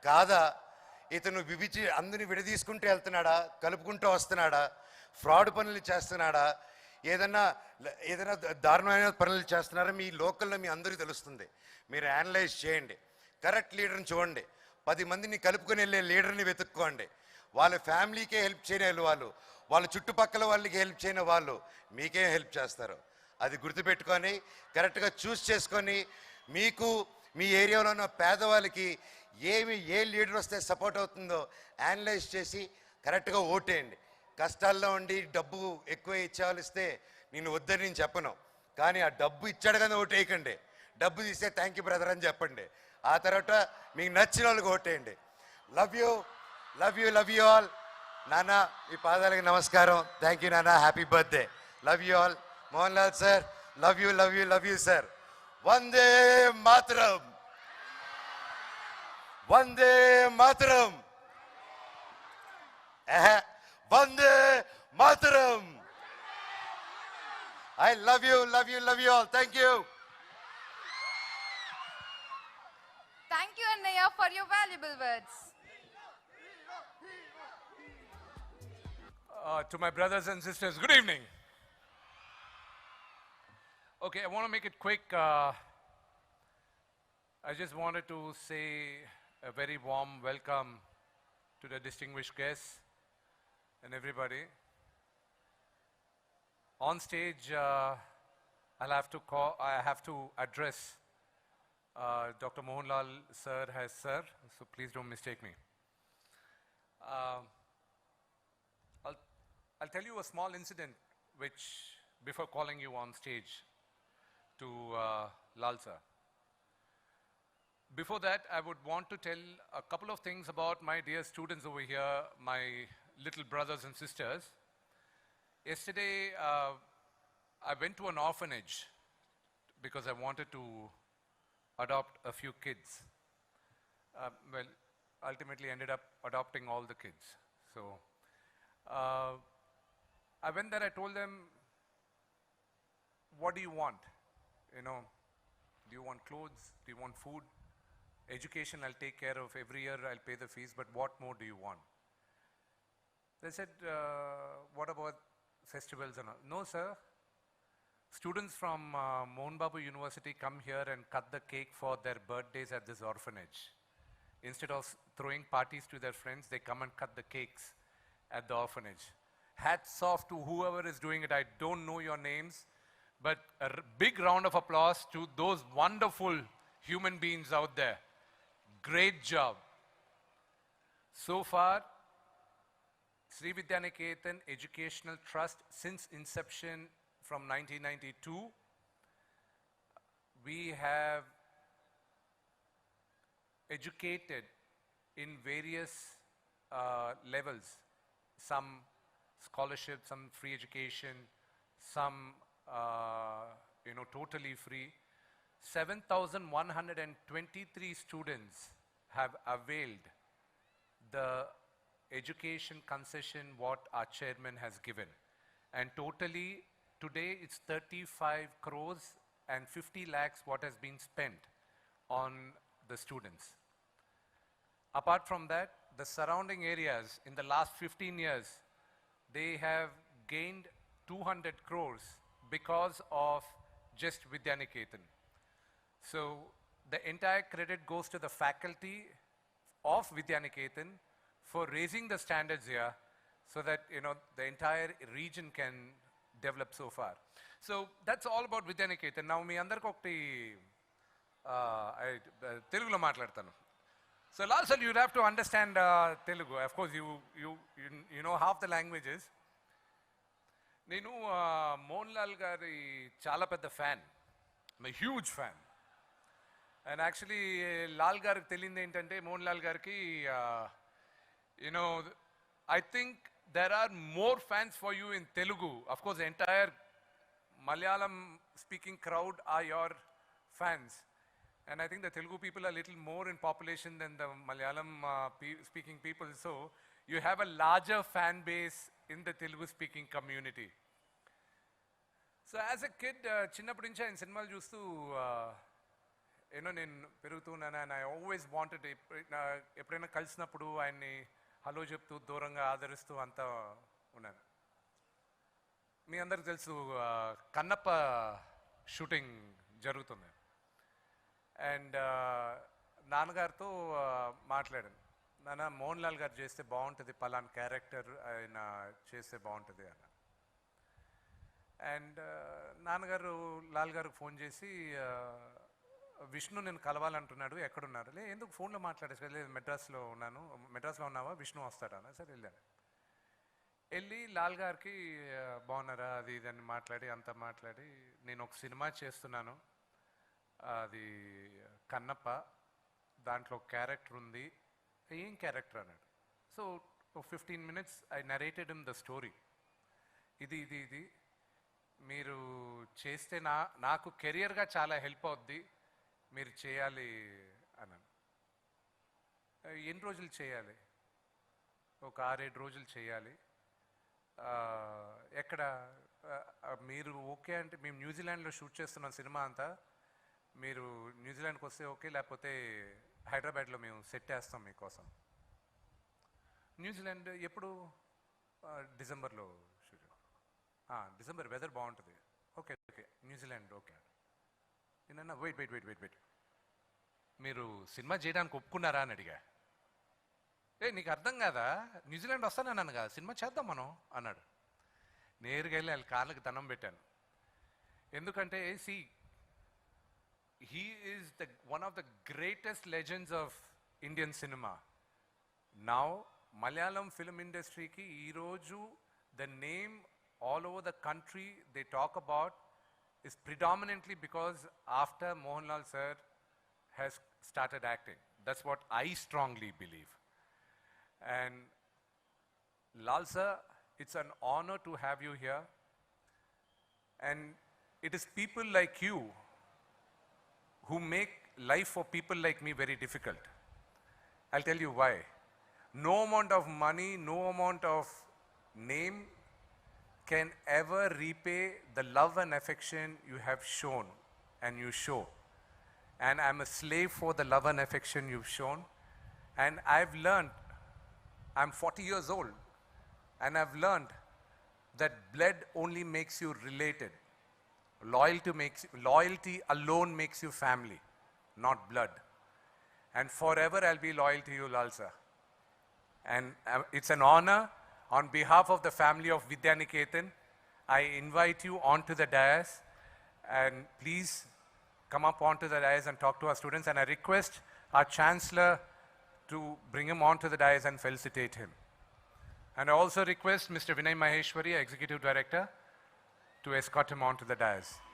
కాదా? ఇతను అందరిని విడదీసుకుంటూ వెళ్తున్నాడా, కలుపుకుంటూ వస్తున్నాడా, ఫ్రాడ్ పనులు చేస్తున్నాడా, ఏదైనా ఏదైనా దారుణమైన పనులు చేస్తున్నారా? మీ లోకల్లో మీ అందరికీ తెలుస్తుంది. మీరు అనలైజ్ చేయండి, కరెక్ట్ లీడర్ని చూడండి, 10 మందిని కలుపుకొని వెళ్ళే లీడర్ని వెతుక్కోండి. వాళ్ళ ఫ్యామిలీకే హెల్ప్ చేయని వాళ్ళు, వాళ్ళ చుట్టుపక్కల వాళ్ళకి హెల్ప్ చేయని వాళ్ళు మీకేం హెల్ప్ చేస్తారు? అది గుర్తుపెట్టుకొని కరెక్ట్గా చూస్ చేసుకొని మీకు మీ ఏరియాలో ఉన్న పేదవాళ్ళకి ఏ లీడర్ వస్తే సపోర్ట్ అవుతుందో అనలైజ్ చేసి కరెక్ట్గా ఓటేయండి. కష్టాల్లో ఉండి డబ్బు ఎక్కువ ఇచ్చేవాళ్ళు ఇస్తే నేను వద్దని నేను చెప్పను, కానీ ఆ డబ్బు ఇచ్చాడు కానీ ఓటేయకండి. డబ్బు తీస్తే థ్యాంక్ యూ బ్రదర్ అని చెప్పండి. ఆ తర్వాత మీకు నచ్చిన వాళ్ళకి ఓటేయండి. Love you, love you, love you all. నాన్న మీ పాదాలకి నమస్కారం. థ్యాంక్ యూ నాన్న, happy birthday. Love you all. Mohan Lal sir, love you, love you, love you sir. Vande Mataram, Vande Mataram, Vande Mataram. I love you, love you, love you all. Thank you. Thank you, Annaya, for your valuable words. To my brothers and sisters, good evening. Okay, I want to make it quick. I just wanted to say a very warm welcome to the distinguished guests and everybody. On stage, I have to address Dr. Mohanlal sir as sir, so please don't mistake me. I'll tell you a small incident which, before calling you on stage to Lal sir. Before that, I would want to tell a couple of things about my dear students over here, my little brothers and sisters. Yesterday, I went to an orphanage because I wanted to adopt a few kids. Well, ultimately ended up adopting all the kids. So, I went there, I told them, what do you want? You know, do you want clothes? Do you want food? Education, I'll take care of. Every year I'll pay the fees, but what more do you want? They said, what about festivals and all? No, sir. Students from Mohan Babu University come here and cut the cake for their birthdays at this orphanage. Instead of throwing parties to their friends, they come and cut the cakes at the orphanage. Hats off to whoever is doing it. I don't know your names, but a big round of applause to those wonderful human beings out there. Great job. So far, Sri Vidyaniketan Educational Trust, since inception from 1992, we have educated in various levels. Some scholarship, some free education, some totally free. 7,123 students have availed the education concession what our chairman has given. And totally, today it's 35 crores and 50 lakhs what has been spent on the students. Apart from that, the surrounding areas in the last 15 years, they have gained 200 crores because of just Vidyaniketan. So the entire credit goes to the faculty of Vidyaniketan for raising the standards here so that, the entire region can develop so far. So that's all about Vidyaniketan. Now, me andarku okti Telugulo maatladtanu. So Lal sir, you'd have to understand Telugu. Of course, you know half the languages. Nenu Mohanlal gari chala pedda fan. I'm a huge fan. And actually, Lal gariki telindi entante Mohanlal gariki, I think there are more fans for you in Telugu. Of course, the entire Malayalam speaking crowd are your fans. And I think the Telugu people are a little more in population than the Malayalam speaking people. So you have a larger fan base in the Telugu speaking community. So as a kid, చిన్నప్పటి నుంచి ఆయన సినిమాలు చూస్తూ నేను పెరుగుతున్నాను and I always wanted ఎప్పుడైనా కలిసినప్పుడు ఆయన్ని hello చెప్తూ దూరంగా ఆదరిస్తూ అంతా ఉన్నాను. మీ అందరికి తెలుసు కన్నప్ప షూటింగ్ జరుగుతుంది అండ్ నాన్నగారితో మాట్లాడాను. నాన్న మోహన్ లాల్ గారు చేస్తే బాగుంటుంది, పలానా క్యారెక్టర్ ఆయన చేస్తే బాగుంటుంది అన్న. అండ్ నాన్నగారు లాల్ గారికి ఫోన్ చేసి విష్ణు నేను కలవాలంటున్నాడు, ఎక్కడున్నారు? ఎందుకు ఫోన్లో మాట్లాడేసి కదా, లేదు మెడ్రాస్లో ఉన్నాను. మెడ్రాస్లో ఉన్నావా, విష్ణు వస్తాడా? సరే వెళ్ళి లాల్ గారికి బాగున్నారా అది ఇది అని మాట్లాడి అంతా మాట్లాడి, నేను ఒక సినిమా చేస్తున్నాను, అది కన్నప్ప, దాంట్లో క్యారెక్టర్ ఉంది. ఏం క్యారెక్టర్ అన్నాడు. So 15 minutes I narrated him the story. ఇది మీరు చేస్తే నాకు కెరియర్గా చాలా హెల్ప్ అవుద్ది, మీరు చేయాలి అన్నాను. ఎన్ని రోజులు చేయాలి? ఒక 6-7 రోజులు చేయాలి. ఎక్కడ మీరు ఓకే అంటే, మేము న్యూజిలాండ్లో షూట్ చేస్తున్నాం సినిమా అంతా, మీరు న్యూజిలాండ్కి వస్తే ఓకే, లేకపోతే హైదరాబాద్లో మేము సెట్ వేస్తాం మీకోసం. న్యూజిలాండ్ ఎప్పుడు? డిసెంబర్లో షూట్. డిసెంబర్ వెదర్ బాగుంటుంది. Okay New Zealand okay. నేనన్నా వెయిట్ మీరు సినిమా చేయడానికి ఒప్పుకున్నారా అని అడిగా. నీకు అర్థం కాదా, న్యూజిలాండ్ వస్తానన్నాను కదా, సినిమా చేద్దాం మనం అన్నాడు. నేరుగా వెళ్ళి వాళ్ళ కాళ్ళకి దండం పెట్టాను. ఎందుకంటే he is one of the greatest legends of Indian cinema. Now, Malayalam film industry ki ee roju the name all over the country they talk about is predominantly because after Mohanlal sir has started acting. That's what I strongly believe. And Lal sir, it's an honor to have you here. And it is people like you who make life for people like me very difficult. I'll tell you why. No amount of money, no amount of name can ever repay the love and affection you have shown and you show. And I'm a slave for the love and affection you've shown. And I've learned, I'm 40 years old, and I've learned that blood only makes you related. Loyalty alone makes you family, not blood. And forever I'll be loyal to you, Lal sir. And it's an honor. On behalf of the family of Vidyaniketan, I invite you onto the dais, and please come up onto the dais and talk to our students. And I request our Chancellor to bring him onto the dais and felicitate him. And I also request Mr. Vinay Maheshwari, Executive Director, to escort him onto the dais.